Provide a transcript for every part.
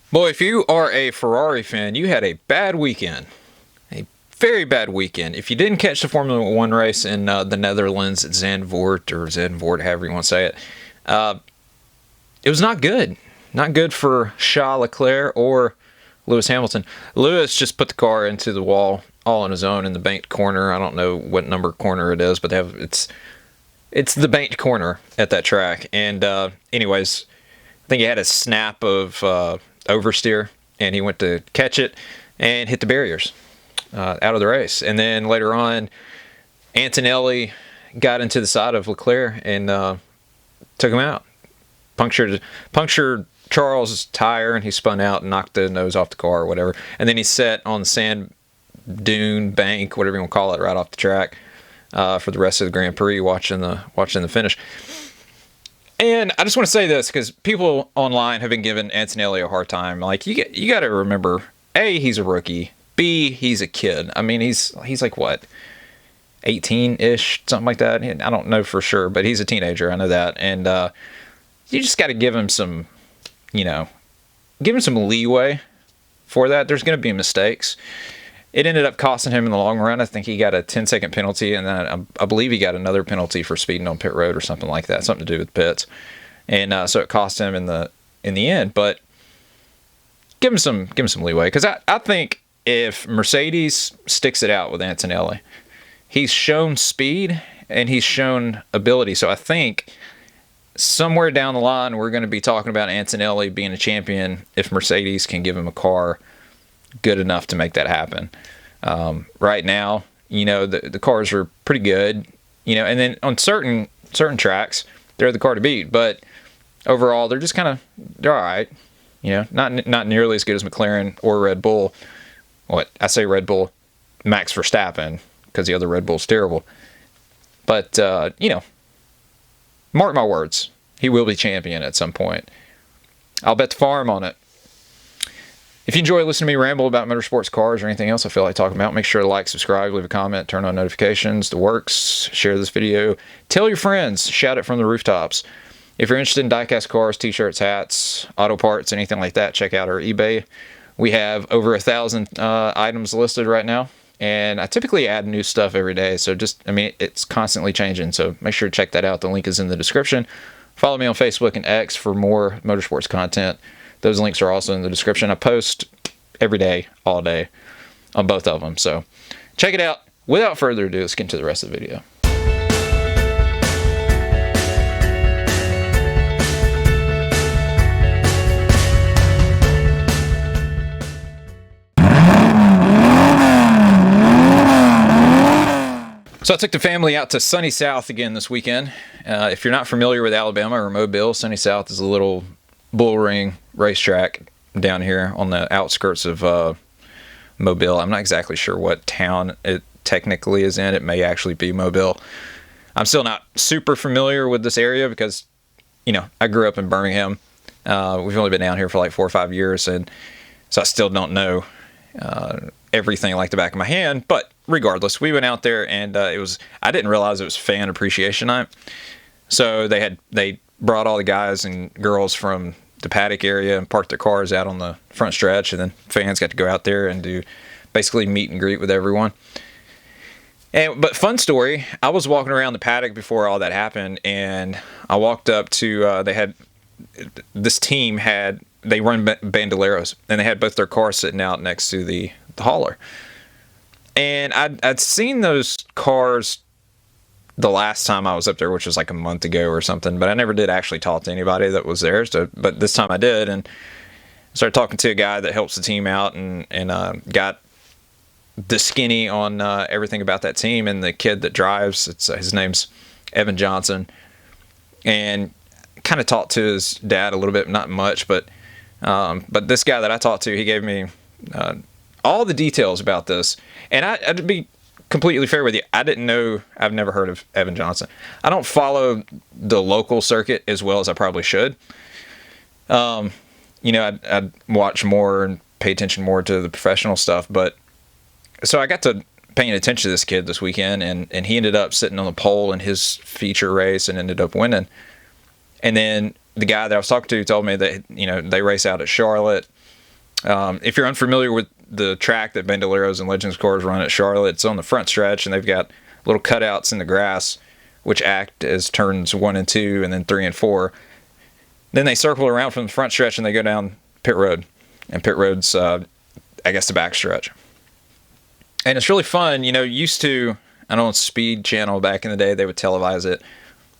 Boy, if you are a Ferrari fan, you had a bad weekend. A very bad weekend. If you didn't catch the Formula One race in the Netherlands at Zandvoort, however you want to say it, it was not good. Not good for Charles Leclerc or Lewis Hamilton. Lewis just put the car into the wall all on his own in the banked corner. I don't know what number corner it is, but it's the banked corner at that track. And anyways, I think he had a snap of oversteer, and he went to catch it and hit the barriers out of the race. And then later on, Antonelli got into the side of Leclerc and took him out. Punctured Charles' tire, and he spun out and knocked the nose off the car or whatever. And then he sat on the sand dune bank, whatever you want to call it, right off the track for the rest of the Grand Prix, watching the finish. And I just want to say this because people online have been giving Antonelli a hard time. Like, you got to remember, A, he's a rookie. B, he's a kid. I mean, he's like, what, 18-ish, something like that? I don't know for sure, but he's a teenager. I know that. And you just got to give him some, give him some leeway for that. There's going to be mistakes. It ended up costing him in the long run. I think he got a 10-second penalty, and then I believe he got another penalty for speeding on pit road or something like that, something to do with pits. And so it cost him in the end. But give him some leeway, because I think if Mercedes sticks it out with Antonelli, he's shown speed and he's shown ability. So I think somewhere down the line we're going to be talking about Antonelli being a champion if Mercedes can give him a car good enough to make that happen. Right now, the cars are pretty good, and then on certain tracks, they're the car to beat. But overall, they're all right. Not nearly as good as McLaren or Red Bull. I say Red Bull, Max Verstappen, because the other Red Bull's terrible. But mark my words, he will be champion at some point. I'll bet the farm on it. If you enjoy listening to me ramble about motorsports, cars, or anything else I feel like talking about, make sure to like, subscribe, leave a comment, turn on notifications, the works, share this video, tell your friends, shout it from the rooftops. If you're interested in diecast cars, t-shirts, hats, auto parts, anything like that, check out our eBay. We have over 1,000 items listed right now, and I typically add new stuff every day, so it's constantly changing, so make sure to check that out. The link is in the description. Follow me on Facebook and X for more motorsports content. Those links are also in the description. I post every day, all day, on both of them. So check it out. Without further ado, let's get into the rest of the video. So I took the family out to Sunny South again this weekend. If you're not familiar with Alabama or Mobile, Sunny South is a little bull ring racetrack down here on the outskirts of Mobile. I'm not exactly sure what town it technically is in. It may actually be Mobile. I'm still not super familiar with this area because, I grew up in Birmingham. We've only been down here for like 4 or 5 years, and so I still don't know everything like the back of my hand. But regardless, we went out there, and I didn't realize it was fan appreciation night. So they brought all the guys and girls from the paddock area and parked their cars out on the front stretch, and then fans got to go out there and do basically meet and greet with everyone. But fun story, I was walking around the paddock before all that happened, and I walked up to they run bandoleros, and they had both their cars sitting out next to the hauler. And I'd seen those cars the last time I was up there, which was like a month ago or something, but I never did actually talk to anybody that was there. So, but this time I did, and started talking to a guy that helps the team out, and got the skinny on everything about that team and the kid that drives. His name's Evan Johnson, and kind of talked to his dad a little bit, not much, but this guy that I talked to, he gave me all the details about this, and I'd be completely fair with you, I've never heard of Evan Johnson. I don't follow the local circuit as well as I probably should. I'd watch more and pay attention more to the professional stuff, but so I got to paying attention to this kid this weekend, and he ended up sitting on the pole in his feature race and ended up winning. And then the guy that I was talking to told me that, they race out at Charlotte, If you're unfamiliar with the track that Bandoleros and Legends cars run at Charlotte, it's on the front stretch, and they've got little cutouts in the grass which act as turns 1 and 2 and then 3 and 4. Then they circle around from the front stretch and they go down pit road. And pit road's, I guess, the back stretch. And it's really fun. Used to, I know on Speed Channel back in the day, they would televise it.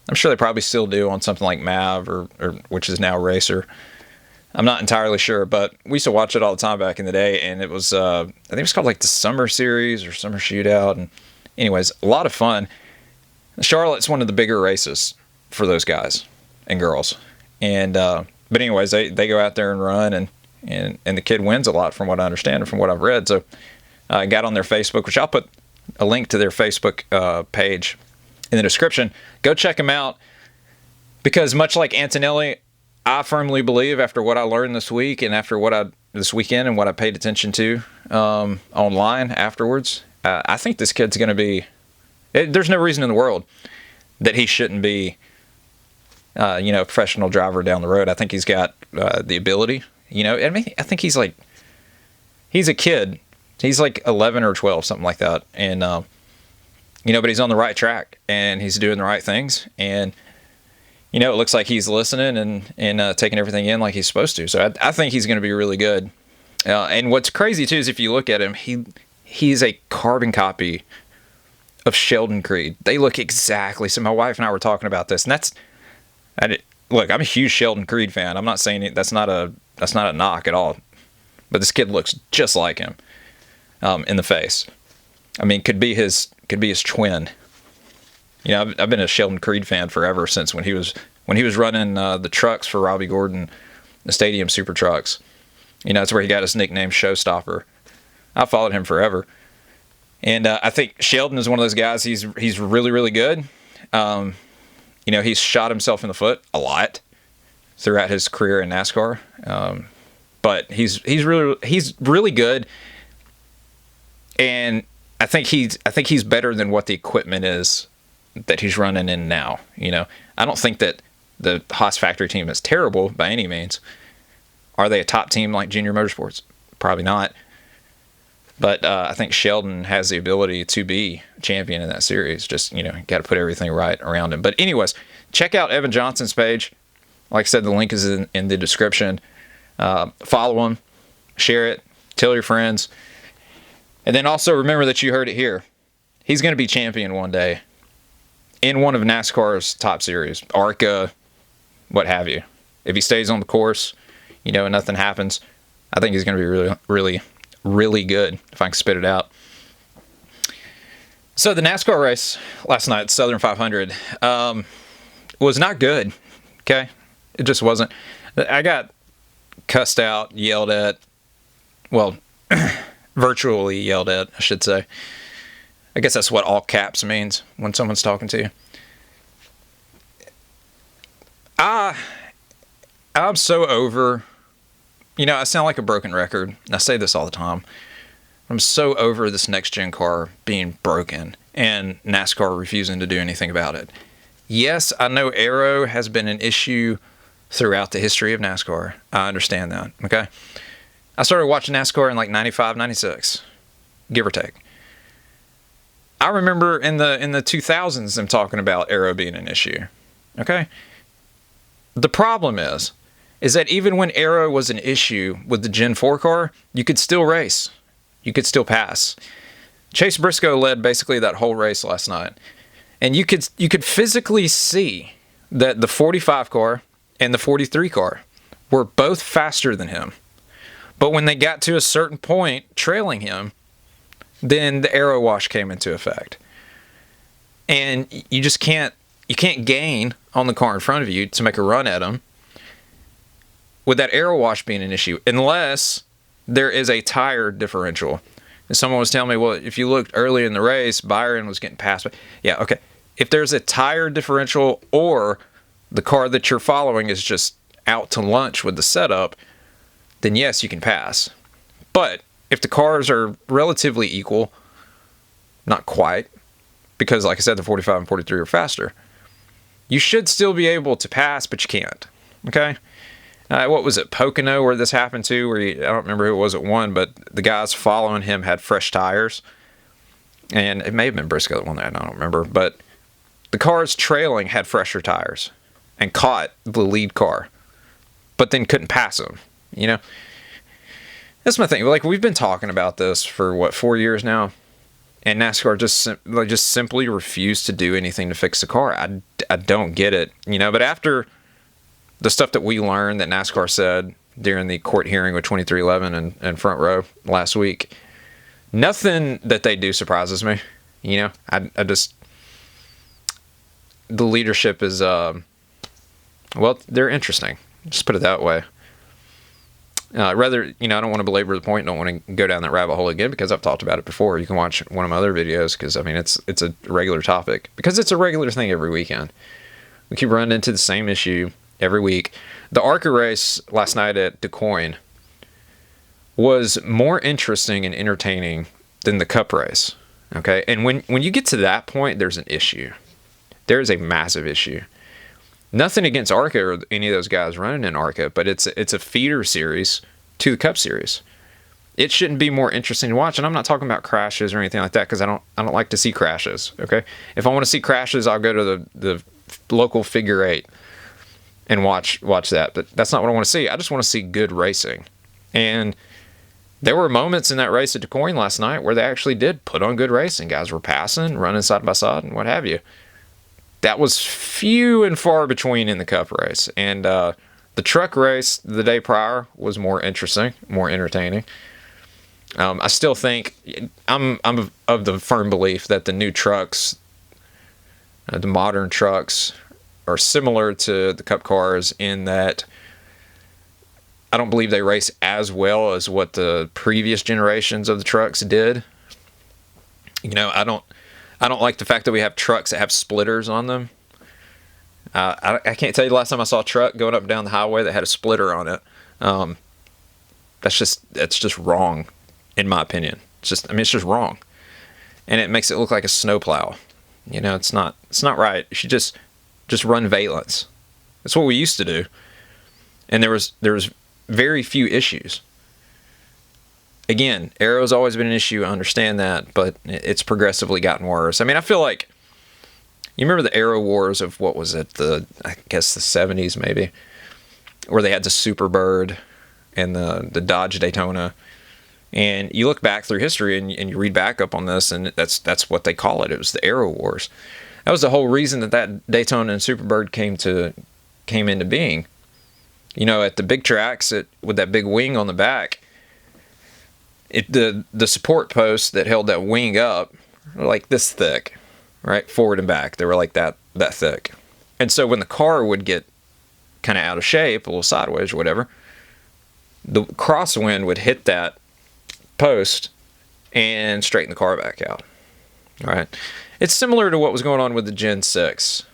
I'm sure they probably still do on something like MAV or which is now Racer. I'm not entirely sure, but we used to watch it all the time back in the day, and it was, I think it was called like the Summer Series or Summer Shootout. And anyways, a lot of fun. Charlotte's one of the bigger races for those guys and girls. And, but anyways, they go out there and run, and the kid wins a lot from what I understand and from what I've read. So I got on their Facebook, which I'll put a link to their Facebook page in the description. Go check them out, because much like Antonelli, I firmly believe, after what I learned this week and after this weekend and what I paid attention to online afterwards, I think this kid's going to be. There's no reason in the world that he shouldn't be, a professional driver down the road. I think he's got the ability. I think he's a kid. He's like 11 or 12, something like that. And but he's on the right track and he's doing the right things. And it looks like he's listening and taking everything in like he's supposed to. So I think he's going to be really good. And what's crazy too is if you look at him, he's a carbon copy of Sheldon Creed. They look exactly. So my wife and I were talking about this, and look, I'm a huge Sheldon Creed fan. I'm not saying that's not a knock at all, but this kid looks just like him in the face. I mean, could be his twin. I've been a Sheldon Creed fan forever, since when he was running the trucks for Robbie Gordon, the Stadium Super Trucks. That's where he got his nickname Showstopper. I followed him forever. And I think Sheldon is one of those guys. He's really, really good. He's shot himself in the foot a lot throughout his career in NASCAR. But he's really good. And I think he's better than what the equipment is that he's running in now. I don't think that the Haas factory team is terrible by any means. Are they a top team like Junior Motorsports? Probably not. But I think Sheldon has the ability to be champion in that series. Just, got to put everything right around him. But anyways, check out Evan Johnson's page. Like I said, the link is in the description. Follow him, share it, tell your friends. And then also remember that you heard it here. He's going to be champion one day in one of NASCAR's top series, ARCA, what have you. If he stays on the course, and nothing happens, I think he's going to be really, really, really good, if I can spit it out. So the NASCAR race last night, Southern 500, was not good. Okay, it just wasn't. I got cussed out, yelled at. Well, virtually yelled at, I should say. I guess that's what all caps means when someone's talking to you. I'm so over. I sound like a broken record. I say this all the time. I'm so over this next-gen car being broken and NASCAR refusing to do anything about it. Yes, I know aero has been an issue throughout the history of NASCAR. I understand that, okay? I started watching NASCAR in like 95, 96, give or take. I remember in the 2000s them talking about aero being an issue, okay? The problem is that even when aero was an issue with the Gen 4 car, you could still race. You could still pass. Chase Briscoe led basically that whole race last night. And you could physically see that the 45 car and the 43 car were both faster than him. But when they got to a certain point trailing him, then the aero wash came into effect. And you just can't gain on the car in front of you to make a run at him with that aero wash being an issue, unless there is a tire differential. And someone was telling me, well, if you looked early in the race, Byron was getting past. Yeah, okay. If there's a tire differential or the car that you're following is just out to lunch with the setup, then yes, you can pass. But if the cars are relatively equal, not quite, because like I said, the 45 and 43 are faster, you should still be able to pass, but you can't. Okay? What was it, Pocono, where this happened to? I don't remember who it was that won, but the guys following him had fresh tires, and it may have been Briscoe that won that. I don't remember, but the cars trailing had fresher tires and caught the lead car, but then couldn't pass him. You know, that's my thing. Like, we've been talking about this for what, 4 years now, and NASCAR just simply refused to do anything to fix the car. I don't get it, you know. But after the stuff that we learned that NASCAR said during the court hearing with 2311 and Front Row last week, nothing that they do surprises me. You know, I just, the leadership is, well, they're interesting. Just put it that way. Rather, you know, I don't want to belabor the point. Don't want to go down that rabbit hole again because I've talked about it before. You can watch one of my other videos because, I mean, it's a regular topic because it's a regular thing every weekend. We keep running into the same issue every week. The ARCA race last night at Du Quoin was more interesting and entertaining than the Cup race. Okay, and when you get to that point, there's an issue. There is a massive issue. Nothing against ARCA or any of those guys running in ARCA, but it's a feeder series to the Cup Series. It shouldn't be more interesting to watch, and I'm not talking about crashes or anything like that because I don't like to see crashes. Okay, if I want to see crashes, I'll go to the local figure eight and watch that. But that's not what I want to see. I just want to see good racing, and there were moments in that race at Du Quoin last night where they actually did put on good racing. Guys were passing, running side by side, and what have you. That was few and far between in the Cup race. And the truck race the day prior was more interesting, more entertaining. I still think I'm of the firm belief that the new trucks, the modern trucks, are similar to the Cup cars in that I don't believe they race as well as what the previous generations of the trucks did. You know, I don't like the fact that we have trucks that have splitters on them. I can't tell you the last time I saw a truck going up and down the highway that had a splitter on it. That's just wrong, in my opinion. It's just wrong, and it makes it look like a snowplow. You know, it's not right. You should just run valence. That's what we used to do, and there was very few issues. Again, aero's always been an issue. I understand that, but it's progressively gotten worse. I mean, I feel like, you remember the aero wars of, what was it, I guess the 70s maybe, where they had the Superbird and the Dodge Daytona. And you look back through history and you read back up on this, and that's what they call it. It was the aero wars. That was the whole reason that Daytona and Superbird came into being. You know, at the big tracks with that big wing on the back, the support posts that held that wing up were like this thick, right, forward and back. They were like that thick. And so when the car would get kind of out of shape, a little sideways or whatever, the crosswind would hit that post and straighten the car back out. All right, it's similar to what was going on with the Gen 6.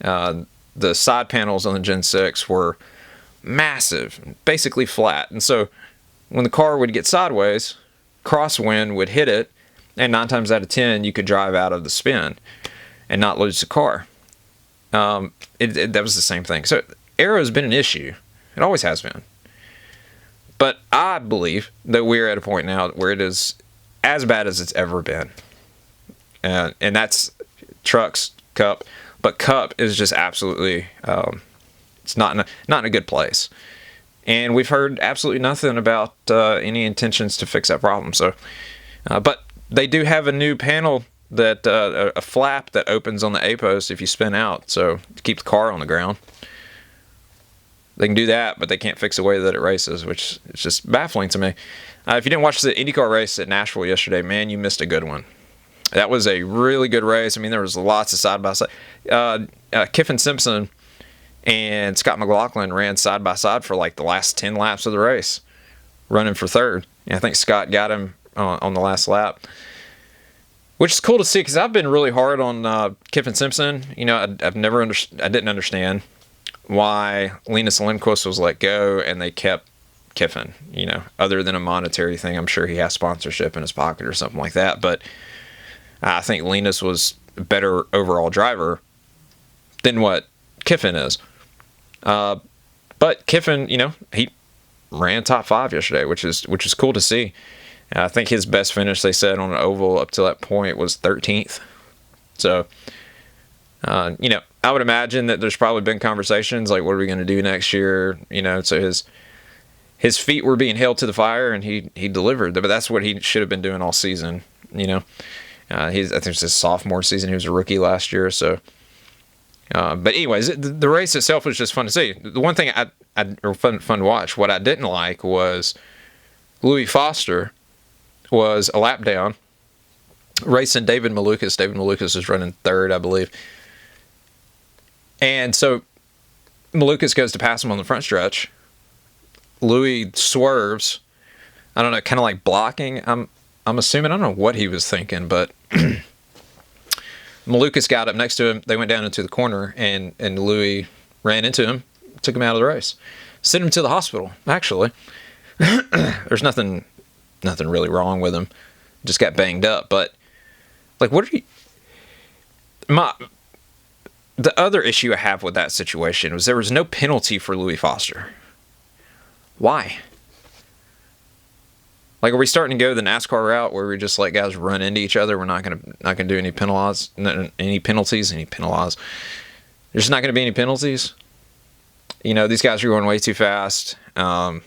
The side panels on the Gen 6 were massive, basically flat, and so when the car would get sideways, crosswind would hit it, and 9 times out of 10 you could drive out of the spin and not lose the car. That was the same thing. So aero has been an issue. It always has been. But I believe that we're at a point now where it is as bad as it's ever been. And that's trucks, Cup. But Cup is just absolutely, it's not in a good place. And we've heard absolutely nothing about any intentions to fix that problem. So, but they do have a new panel that a flap that opens on the A post if you spin out, so to keep the car on the ground. They can do that, but they can't fix the way that it races, which is just baffling to me. If you didn't watch the IndyCar race at Nashville yesterday, man, you missed a good one. That was a really good race. I mean, there was lots of side-by-side. Kiffin Simpson and Scott McLaughlin ran side-by-side for like the last 10 laps of the race, running for third. And I think Scott got him on the last lap, which is cool to see because I've been really hard on Kiffin Simpson. You know, I didn't understand why Linus Lindquist was let go and they kept Kiffin, you know, other than a monetary thing. I'm sure he has sponsorship in his pocket or something like that, but I think Linus was a better overall driver than what Kiffin is. But But Kiffin, he ran top 5 yesterday, which is cool to see. I think his best finish, they said, on an oval up to that point was 13th. So, I would imagine that there's probably been conversations like, what are we going to do next year? So his feet were being held to the fire, and he delivered. But that's what he should have been doing all season. I think it's his sophomore season. He was a rookie last year. So, but anyways, the race itself was just fun to see. The one thing or fun to watch. What I didn't like was Louis Foster was a lap down, racing David Malukas. David Malukas is running third, I believe. And so Malukas goes to pass him on the front stretch. Louis swerves. I don't know, kind of like blocking. I'm assuming, I don't know what he was thinking, but Malukas got up next to him. They went down into the corner, and Louis ran into him, took him out of the race, sent him to the hospital. Actually, there's nothing really wrong with him. Just got banged up. But like, what are you? The other issue I have with that situation was there was no penalty for Louis Foster. Why? Like, are we starting to go the NASCAR route where we just let guys run into each other? We're not gonna do any penalties. There's just not gonna be any penalties. These guys are going way too fast. You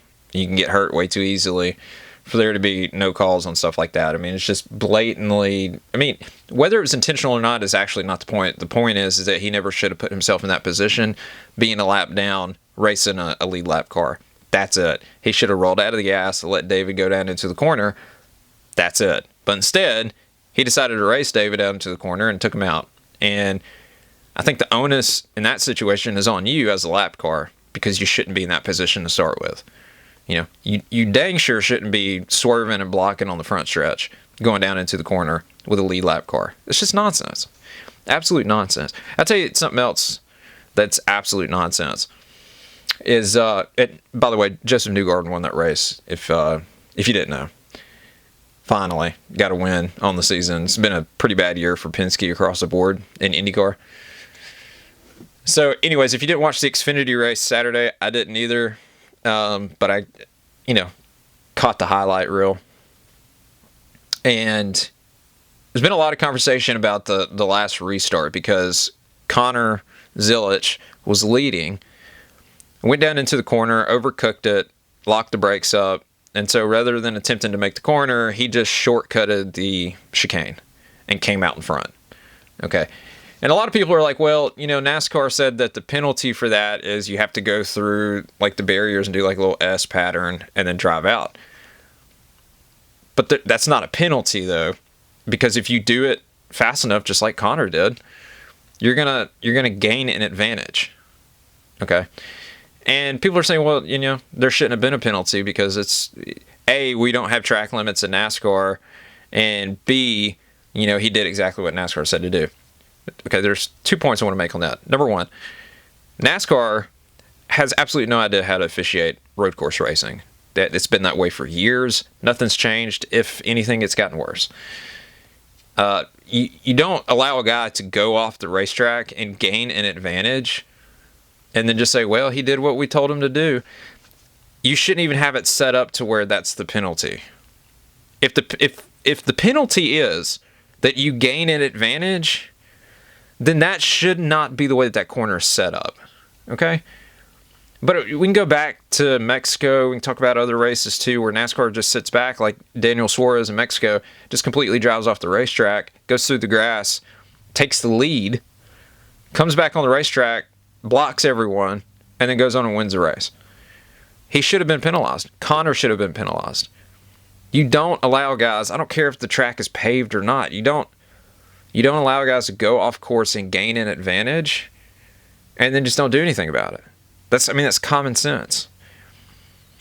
can get hurt way too easily for there to be no calls on stuff like that. I mean, it's just blatantly. I mean, whether it was intentional or not is actually not the point. The point is that he never should have put himself in that position, being a lap down, racing a lead lap car. That's it. He should have rolled out of the gas, let David go down into the corner. That's it. But instead, he decided to race David out into the corner and took him out. And I think the onus in that situation is on you as a lap car, because you shouldn't be in that position to start with. You dang sure shouldn't be swerving and blocking on the front stretch, going down into the corner with a lead lap car. It's just nonsense. Absolute nonsense. I'll tell you something else that's absolute nonsense. Is by the way, Joseph Newgarden won that race. If you didn't know, finally got a win on the season. It's been a pretty bad year for Penske across the board in IndyCar. So, anyways, if you didn't watch the Xfinity race Saturday, I didn't either. But I, caught the highlight reel. And there's been a lot of conversation about the last restart, because Connor Zilisch was leading. Went down into the corner, overcooked it, locked the brakes up, and so rather than attempting to make the corner, he just shortcutted the chicane and came out in front. Okay. And a lot of people are like, well, NASCAR said that the penalty for that is you have to go through like the barriers and do like a little S pattern and then drive out. But that's not a penalty though, because if you do it fast enough, just like Connor did, you're gonna gain an advantage. Okay. And people are saying, well, there shouldn't have been a penalty because it's A, we don't have track limits in NASCAR, and B, he did exactly what NASCAR said to do. Okay, there's 2 points I want to make on that. Number one, NASCAR has absolutely no idea how to officiate road course racing. It's been that way for years. Nothing's changed. If anything, it's gotten worse. You don't allow a guy to go off the racetrack and gain an advantage and then just say, well, he did what we told him to do. You shouldn't even have it set up to where that's the penalty. If the penalty is that you gain an advantage, then that should not be the way that corner is set up. Okay? But we can go back to Mexico. We can talk about other races too, where NASCAR just sits back, like Daniel Suarez in Mexico, just completely drives off the racetrack, goes through the grass, takes the lead, comes back on the racetrack, blocks everyone, and then goes on and wins the race. He should have been penalized. Connor should have been penalized. You don't allow guys, I don't care if the track is paved or not, you don't allow guys to go off course and gain an advantage and then just don't do anything about it. That's common sense.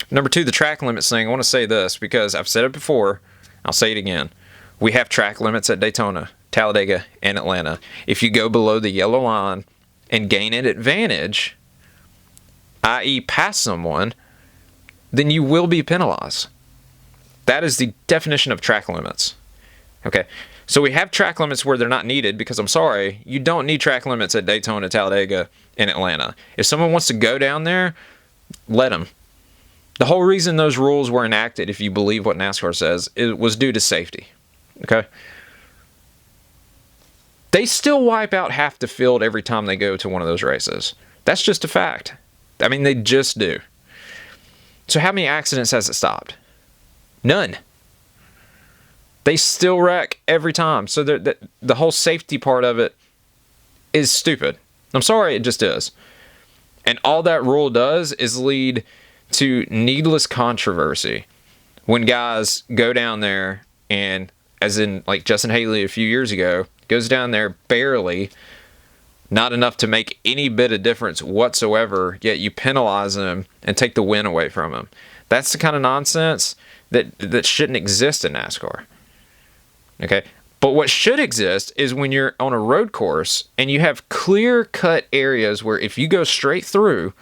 Number two, the track limits thing. I want to say this because I've said it before. I'll say it again. We have track limits at Daytona, Talladega, and Atlanta. If you go below the yellow line and gain an advantage, i.e. pass someone, then you will be penalized. That is the definition of track limits. Okay, so we have track limits where they're not needed because, I'm sorry, you don't need track limits at Daytona, Talladega, and Atlanta. If someone wants to go down there, Let them. The whole reason those rules were enacted, if you believe what NASCAR says, it was due to safety. Okay? They still wipe out half the field every time they go to one of those races. That's just a fact. I mean, they just do. So how many accidents has it stopped? None. They still wreck every time. So the whole safety part of it is stupid. I'm sorry, it just is. And all that rule does is lead to needless controversy when guys go down there and, as in like Justin Haley a few years ago, goes down there barely, not enough to make any bit of difference whatsoever, yet you penalize him and take the win away from him. That's the kind of nonsense that shouldn't exist in NASCAR. Okay? But what should exist is when you're on a road course and you have clear-cut areas where if you go straight through,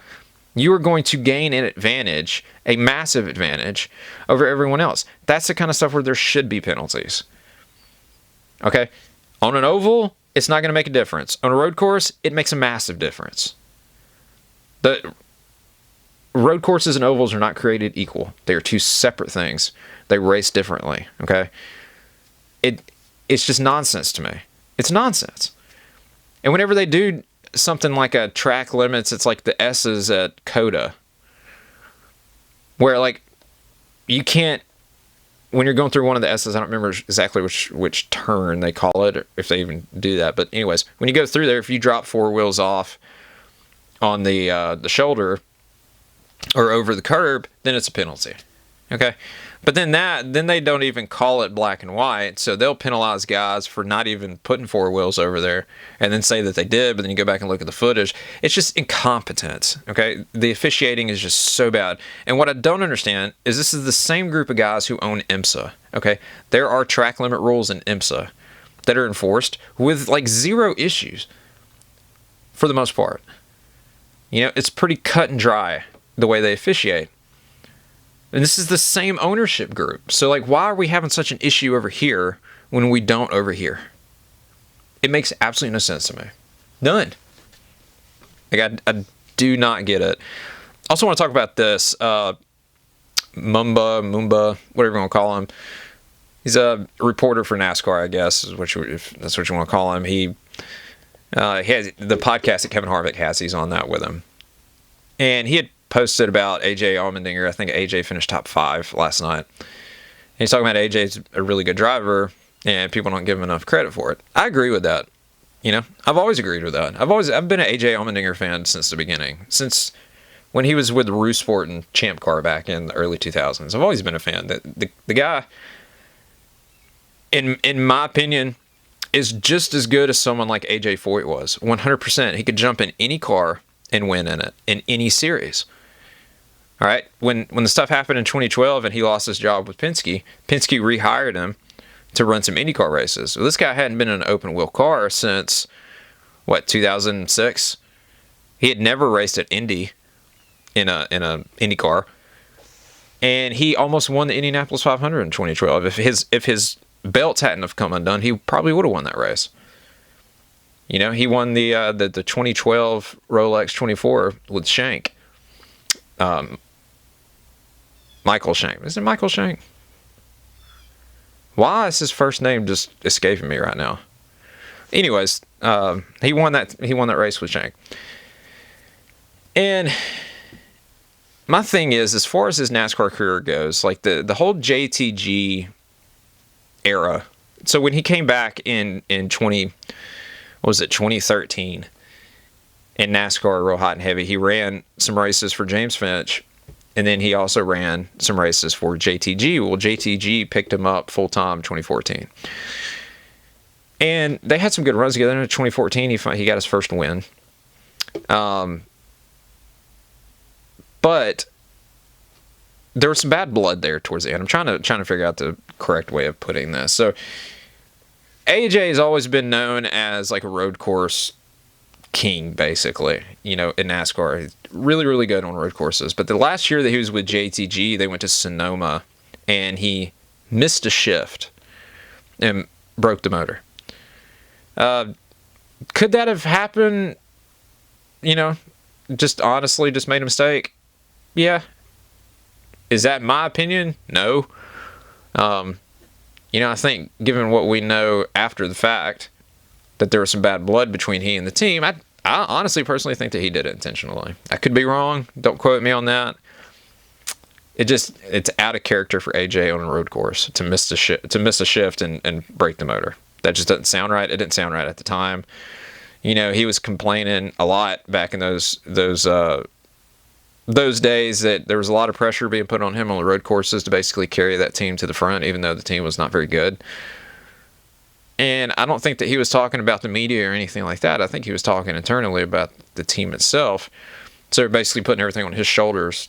you are going to gain an advantage, a massive advantage, over everyone else. That's the kind of stuff where there should be penalties. Okay? On an oval, it's not going to make a difference. On a road course, it makes a massive difference. The road courses and ovals are not created equal. They are two separate things. They race differently. Okay? It's just nonsense to me. It's nonsense. And whenever they do something like a track limits, it's like the S's at Coda, where like you can't, when you're going through one of the S's, I don't remember exactly which turn they call it, or if they even do that. But anyways, when you go through there, if you drop four wheels off on the shoulder or over the curb, then it's a penalty. Okay? But then they don't even call it black and white, so they'll penalize guys for not even putting four wheels over there, and then say that they did, but then you go back and look at the footage. It's just incompetence, okay? The officiating is just so bad. And what I don't understand is this is the same group of guys who own IMSA, okay? There are track limit rules in IMSA that are enforced with like zero issues for the most part. You know, it's pretty cut and dry the way they officiate. And this is the same ownership group. So, like, why are we having such an issue over here when we don't over here? It makes absolutely no sense to me. None. Like, I do not get it. I also want to talk about this Mumba, whatever you want to call him. He's a reporter for NASCAR, I guess, if that's what you want to call him. He has the podcast that Kevin Harvick has. He's on that with him. And he had posted about AJ Allmendinger. I think AJ finished top 5 last night. And he's talking about AJ's a really good driver, and people don't give him enough credit for it. I agree with that. You know, I've always agreed with that. I've been an AJ Allmendinger fan since the beginning, since when he was with Rue Sport and Champ Car back in the early 2000s. I've always been a fan. The guy, in my opinion, is just as good as someone like AJ Foyt was. 100%. He could jump in any car and win in it, in any series. All right, when the stuff happened in 2012 and he lost his job with Penske rehired him to run some IndyCar races. Well, this guy hadn't been in an open wheel car since, 2006? He had never raced at Indy in a IndyCar. And he almost won the Indianapolis 500 in 2012. If his belts hadn't have come undone, he probably would have won that race. You know, he won the 2012 Rolex 24 with Shank. Michael Shank. Is it Michael Shank? Why is his first name just escaping me right now? Anyways, he won that race with Shank. And my thing is, as far as his NASCAR career goes, like the whole JTG era. So when he came back in 2013 in NASCAR real hot and heavy, he ran some races for James Finch. And then he also ran some races for JTG. Well, JTG picked him up full-time in 2014. And they had some good runs together. In 2014, he got his first win. But there was some bad blood there towards the end. I'm trying to figure out the correct way of putting this. So AJ has always been known as like a road course king, basically, you know, in NASCAR. He's really, really good on road courses. But the last year that he was with JTG, they went to Sonoma, and he missed a shift and broke the motor. Could that have happened, you know, just honestly just made a mistake? Yeah. Is that my opinion? No. I think given what we know after the fact, that there was some bad blood between he and the team, I honestly personally think that he did it intentionally. I could be wrong. Don't quote me on that. It's out of character for AJ on a road course to miss a shift and break the motor. That just doesn't sound right. It didn't sound right at the time. He was complaining a lot back in those days that there was a lot of pressure being put on him on the road courses to basically carry that team to the front, even though the team was not very good. And I don't think that he was talking about the media or anything like that. I think he was talking internally about the team itself. So they're basically putting everything on his shoulders,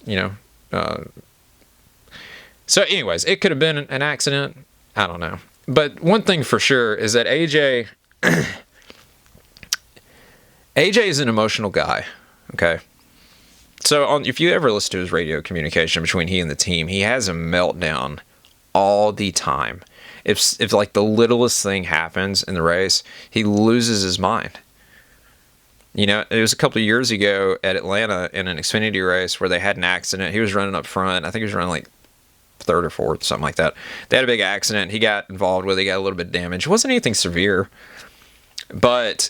So anyways, it could have been an accident. I don't know. But one thing for sure is that AJ is an emotional guy, okay? So if you ever listen to his radio communication between he and the team, he has a meltdown all the time. If like the littlest thing happens in the race, he loses his mind. It was a couple of years ago at Atlanta in an Xfinity race where they had an accident. He was running up front. I think he was running like third or fourth, something like that. They had a big accident. He got involved with it. He got a little bit of damage. It wasn't anything severe, but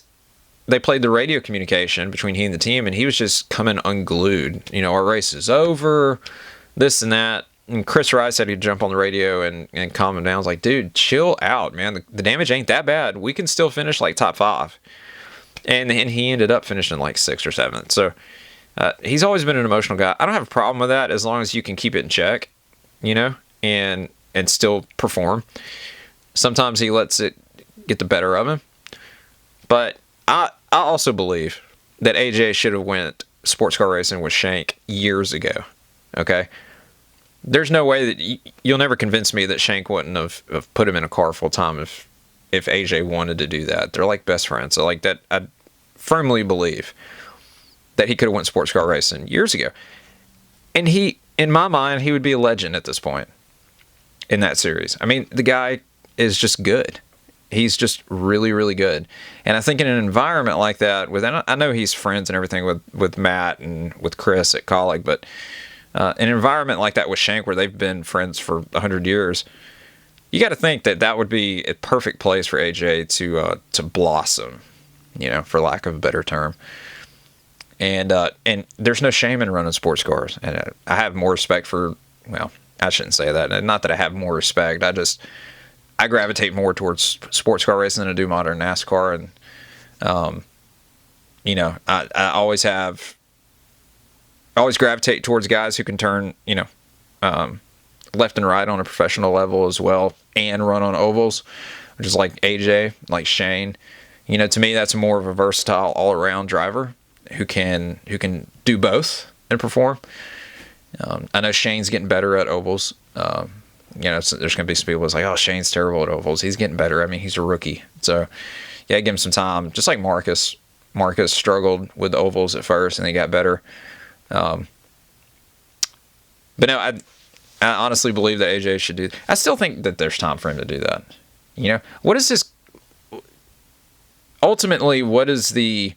they played the radio communication between he and the team, and he was just coming unglued. Our race is over, this and that. And Chris Rice had to jump on the radio and calm him down. I was like, dude, chill out, man. The damage ain't that bad. We can still finish like top 5. And he ended up finishing like 6th or 7th. So he's always been an emotional guy. I don't have a problem with that as long as you can keep it in check, and still perform. Sometimes he lets it get the better of him. But I also believe that AJ should have went sports car racing with Shank years ago. Okay? There's no way that you'll never convince me that Shank wouldn't have put him in a car full time if AJ wanted to do that. They're like best friends. So like that, I firmly believe that he could have went sports car racing years ago. And in my mind, he would be a legend at this point in that series. I mean, the guy is just good. He's just really, really good. And I think in an environment like that, I know he's friends and everything with Matt and with Chris at Colleague, but an environment like that with Shank where they've been friends for 100 years, you got to think that would be a perfect place for AJ to blossom, for lack of a better term. And there's no shame in running sports cars. And I have more respect for, well, I shouldn't say that. Not that I have more respect. I gravitate more towards sports car racing than I do modern NASCAR. And, I always gravitate towards guys who can turn, left and right on a professional level as well and run on ovals, which is like AJ, like Shane. To me, that's more of a versatile all-around driver who can do both and perform. I know Shane's getting better at ovals. So there's going to be some people that's like, oh, Shane's terrible at ovals. He's getting better. I mean, he's a rookie. So, yeah, give him some time. Just like Marcus. Marcus struggled with the ovals at first, and he got better. But no, I honestly believe that AJ should do. I still think that there's time for him to do that. What is his? Ultimately, what is the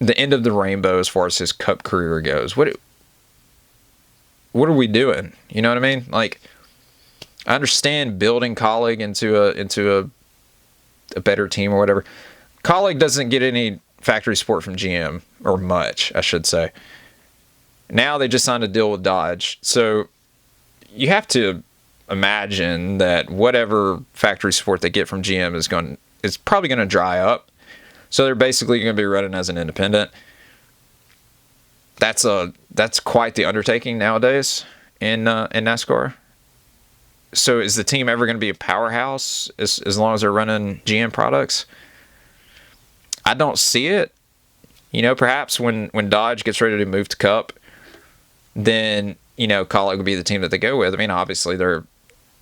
end of the rainbow as far as his Cup career goes? What are we doing? You know what I mean? Like, I understand building Colleague into a better team or whatever. Colleague doesn't get any factory support from GM, or much, I should say. Now they just signed a deal with Dodge. So you have to imagine that whatever factory support they get from GM is probably going to dry up. So they're basically going to be running as an independent. That's quite the undertaking nowadays in NASCAR. So is the team ever going to be a powerhouse as long as they're running GM products? I don't see it. Perhaps when Dodge gets ready to move to Cup, then, Colleague would be the team that they go with. I mean, obviously they're,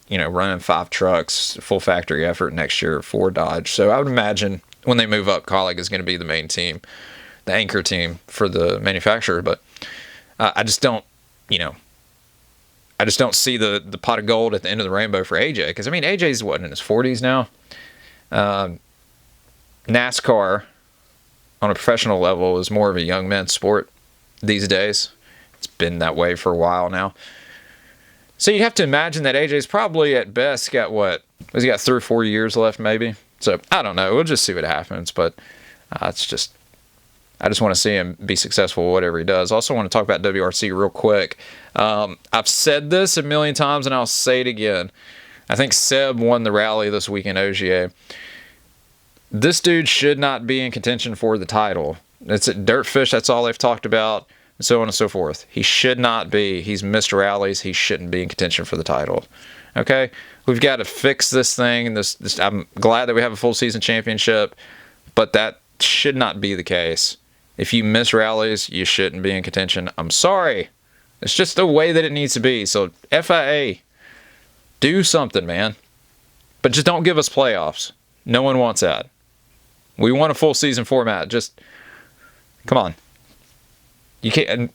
running 5 trucks, full factory effort next year for Dodge. So I would imagine when they move up, Colleague is going to be the main team, the anchor team for the manufacturer. But I just don't, I just don't see the pot of gold at the end of the rainbow for AJ. Because, I mean, AJ's what, in his 40s now? NASCAR on a professional level is more of a young man's sport these days. It's been that way for a while now. So you have to imagine that AJ's probably at best got what? Has he got 3 or 4 years left maybe? So I don't know. We'll just see what happens. But I just want to see him be successful whatever he does. Also want to talk about WRC real quick. I've said this a million times and I'll say it again. I think Seb won the rally this week in Ogier. This dude should not be in contention for the title. It's at Dirtfish. That's all they've talked about, and so on and so forth. He should not be. He's missed rallies. He shouldn't be in contention for the title. Okay? We've got to fix this thing. I'm glad that we have a full season championship, but that should not be the case. If you miss rallies, you shouldn't be in contention. I'm sorry. It's just the way that it needs to be. So FIA, do something, man. But just don't give us playoffs. No one wants that. We want a full season format. Just, come on. You can't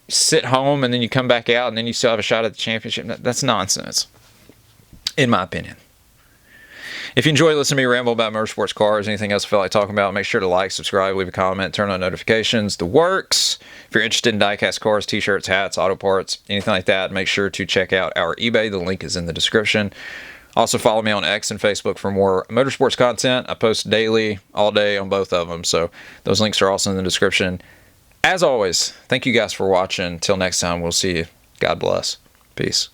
sit home and then you come back out and then you still have a shot at the championship. That's nonsense, in my opinion. If you enjoy listening to me ramble about motorsports, cars, anything else I feel like talking about, make sure to like, subscribe, leave a comment, turn on notifications, the works. If you're interested in diecast cars, t-shirts, hats, auto parts, anything like that, make sure to check out our eBay. The link is in the description. Also follow me on X and Facebook for more motorsports content. I post daily, all day on both of them, so those links are also in the description. As always, thank you guys for watching. Until next time, we'll see you. God bless. Peace.